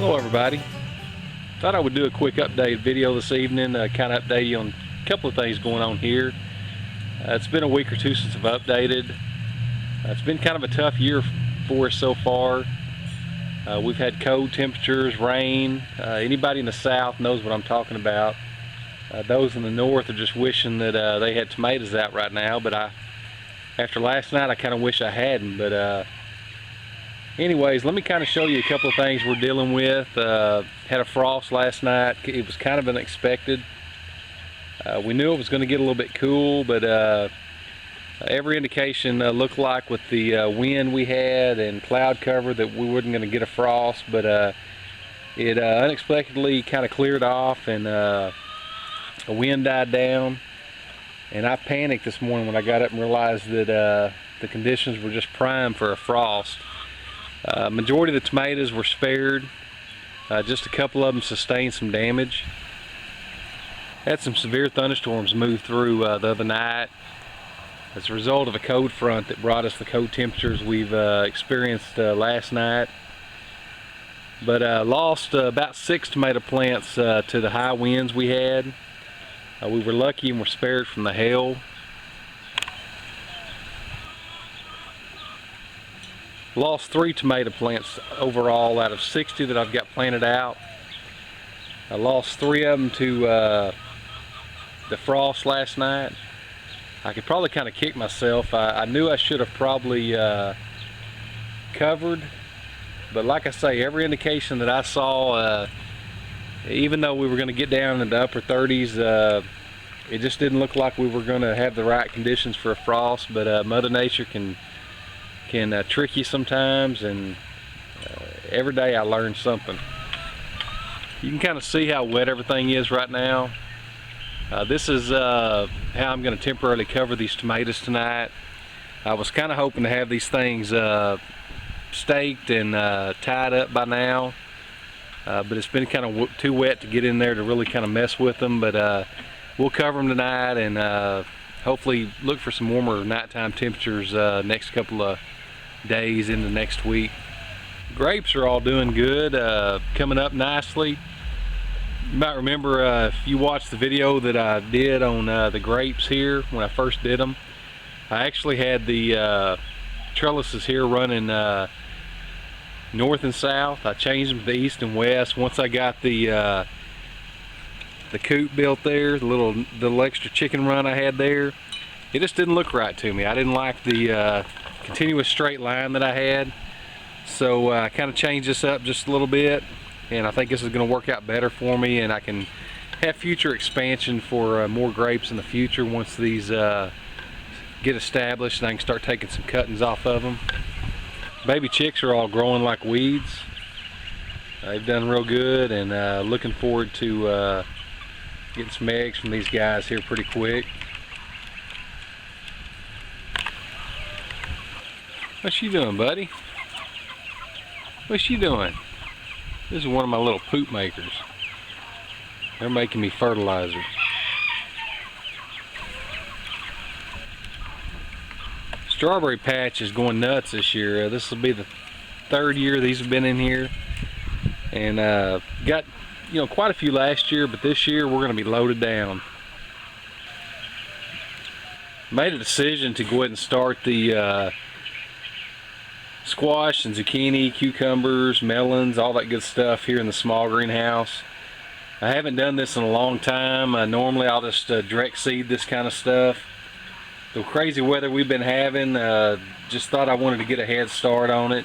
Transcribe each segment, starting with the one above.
Hello everybody. Thought I would do a quick update video this evening, kind of update you on a couple of things going on here. It's been a week or two since I've updated. It's been kind of a tough year for us so far. We've had cold temperatures, rain. Anybody in the south knows what I'm talking about. Those in the north are just wishing that they had tomatoes out right now, but after last night I kind of wish I hadn't. But anyways, let me kind of show you a couple of things we're dealing with. Had a frost last night. It was kind of unexpected. We knew it was going to get a little bit cool, but every indication looked like with the wind we had and cloud cover that we weren't going to get a frost, but it unexpectedly kind of cleared off, and the wind died down. And I panicked this morning when I got up and realized that the conditions were just prime for a frost. Majority of the tomatoes were spared. Just a couple of them sustained some damage. Had some severe thunderstorms move through the other night as a result of a cold front that brought us the cold temperatures we've experienced last night. But lost about 6 tomato plants to the high winds we had. We were lucky and were spared from the hail. Lost 3 tomato plants overall out of 60 that I've got planted out. I lost 3 of them to the frost last night. I could probably kind of kick myself. I knew I should have probably covered, but like I say, every indication that I saw, even though we were going to get down in the upper 30s, it just didn't look like we were going to have the right conditions for a frost. But Mother Nature can trick you sometimes, and every day I learn something. You can kind of see how wet everything is right now. This is how I'm going to temporarily cover these tomatoes tonight. I was kind of hoping to have these things staked and tied up by now, but it's been kind of too wet to get in there to really kind of mess with them. But we'll cover them tonight, and hopefully look for some warmer nighttime temperatures next couple of days into next week. Grapes are all doing good, coming up nicely. You might remember if you watched the video that I did on the grapes here when I first did them. I actually had the trellises here running north and south. I changed them to east and west once I got the coop built there, the little extra chicken run I had there. It just didn't look right to me. I didn't like the continuous straight line that I had, so I kind of changed this up just a little bit, and I think this is going to work out better for me, and I can have future expansion for more grapes in the future once these get established, and I can start taking some cuttings off of them. Baby chicks are all growing like weeds. They've done real good, and looking forward to getting some eggs from these guys here pretty quick. What you doing, buddy? What you doing? This is one of my little poop makers. They're making me fertilizer. Strawberry patch is going nuts this year. This will be the 3rd year these have been in here, and got quite a few last year, but this year we're going to be loaded down. Made a decision to go ahead and start the squash and zucchini, cucumbers, melons, all that good stuff here in the small greenhouse. I haven't done this in a long time. Normally I'll just direct seed this kind of stuff. The crazy weather we've been having, just thought I wanted to get a head start on it.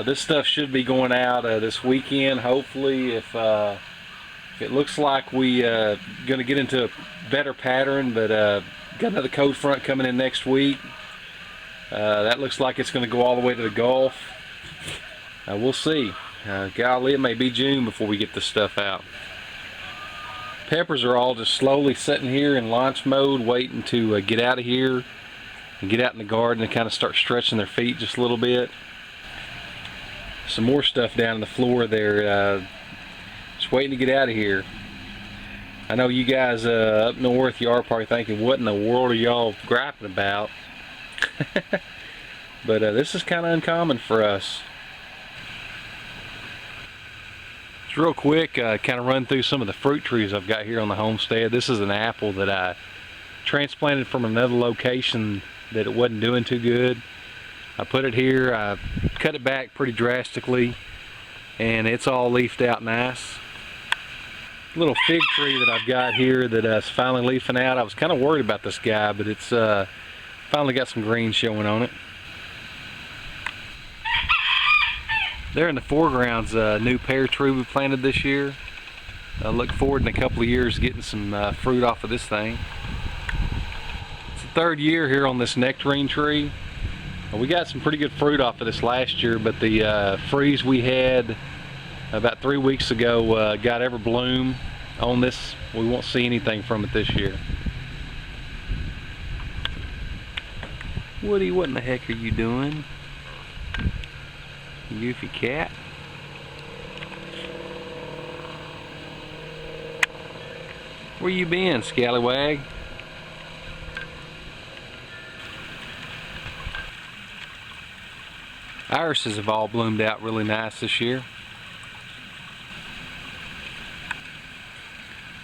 This stuff should be going out this weekend, hopefully. If it looks like we going to get into a better pattern, but got another cold front coming in next week. That looks like it's going to go all the way to the Gulf. We'll see. Golly, it may be June before we get this stuff out. Peppers are all just slowly sitting here in launch mode, waiting to get out of here and get out in the garden and kind of start stretching their feet just a little bit. Some more stuff down on the floor there, just waiting to get out of here. I know you guys up north, you are probably thinking, what in the world are y'all griping about? But this is kind of uncommon for us. Just real quick, kind of run through some of the fruit trees I've got here on the homestead. This is an apple that I transplanted from another location that it wasn't doing too good. I put it here, I cut it back pretty drastically, and it's all leafed out nice. Little fig tree that I've got here that's finally leafing out. I was kind of worried about this guy, but it's finally got some green showing on it. There in the foreground's a new pear tree we planted this year. I look forward in a couple of years getting some fruit off of this thing. It's the third year here on this nectarine tree. We got some pretty good fruit off of this last year, but the freeze we had about 3 weeks ago got every bloom on this. We won't see anything from it this year. Woody, what in the heck are you doing? You goofy cat. Where you been, scallywag? Irises have all bloomed out really nice this year.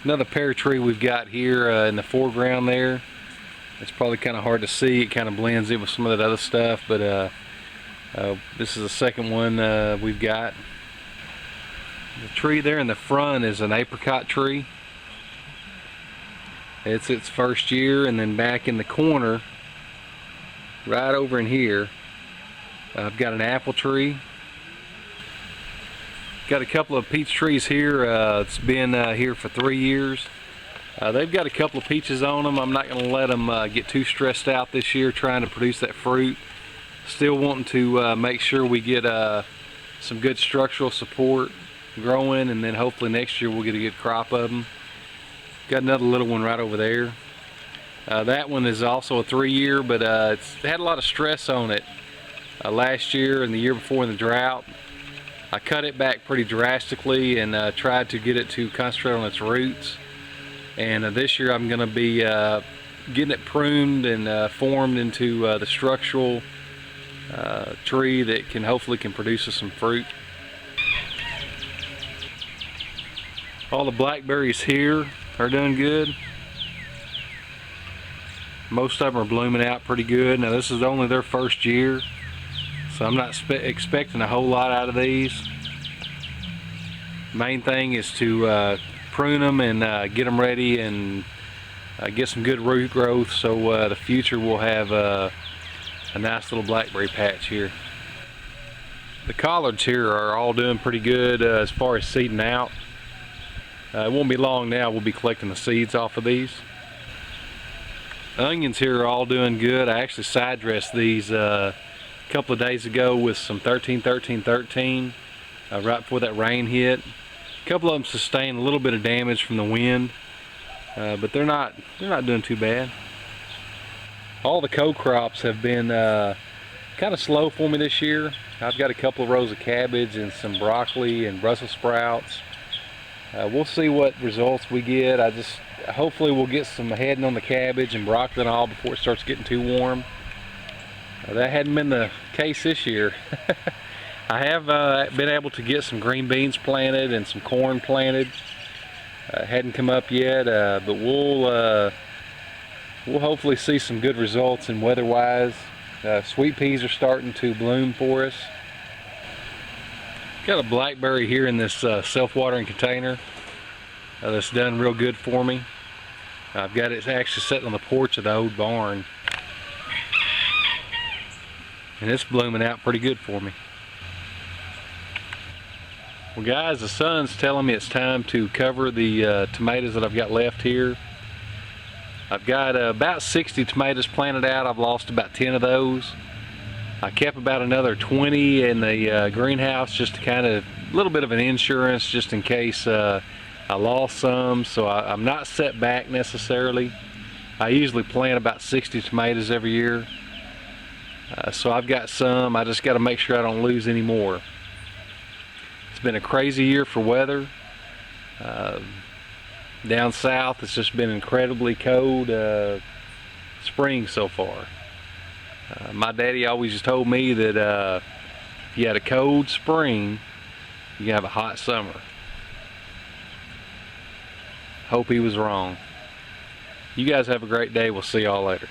Another pear tree we've got here in the foreground there. It's probably kind of hard to see. It kind of blends in with some of that other stuff, but this is the second one we've got. The tree there in the front is an apricot tree. It's its first year, and then back in the corner, right over in here, I've got an apple tree. Got a couple of peach trees here. It's been here for 3 years. They've got a couple of peaches on them. I'm not going to let them get too stressed out this year trying to produce that fruit. Still wanting to make sure we get some good structural support growing, and then hopefully next year we'll get a good crop of them. Got another little one right over there. That one is also a 3-year, but it's had a lot of stress on it last year and the year before in the drought. I cut it back pretty drastically and tried to get it to concentrate on its roots. And this year I'm going to be getting it pruned and formed into the structural tree that can hopefully produce us some fruit. All the blackberries here are doing good. Most of them are blooming out pretty good. Now this is only their first year, so I'm not expecting a whole lot out of these. Main thing is to prune them and get them ready and get some good root growth, so the future will have a nice little blackberry patch here. The collards here are all doing pretty good as far as seeding out. It won't be long now we'll be collecting the seeds off of these. The onions here are all doing good. I actually side dressed these a couple of days ago with some 13-13-13 right before that rain hit. A couple of them sustained a little bit of damage from the wind, but they're not doing too bad. All the co-crops have been kind of slow for me this year. I've got a couple of rows of cabbage and some broccoli and Brussels sprouts. We'll see what results we get. Hopefully we'll get some heading on the cabbage and broccoli and all before it starts getting too warm. That hadn't been the case this year. I have been able to get some green beans planted and some corn planted. Hadn't come up yet, but we'll hopefully see some good results in weather-wise. Sweet peas are starting to bloom for us. Got a blackberry here in this self-watering container that's done real good for me. I've got it actually sitting on the porch of the old barn, and it's blooming out pretty good for me. Well guys, the sun's telling me it's time to cover the tomatoes that I've got left here. I've got about 60 tomatoes planted out. I've lost about 10 of those. I kept about another 20 in the greenhouse just to kind of a little bit of an insurance just in case I lost some, so I'm not set back necessarily. I usually plant about 60 tomatoes every year, so I've got some. I just got to make sure I don't lose any more. It's been a crazy year for weather. Down south it's just been incredibly cold spring so far. My daddy always told me that if you had a cold spring, you have a hot summer. Hope he was wrong. You guys have a great day. We'll see y'all later.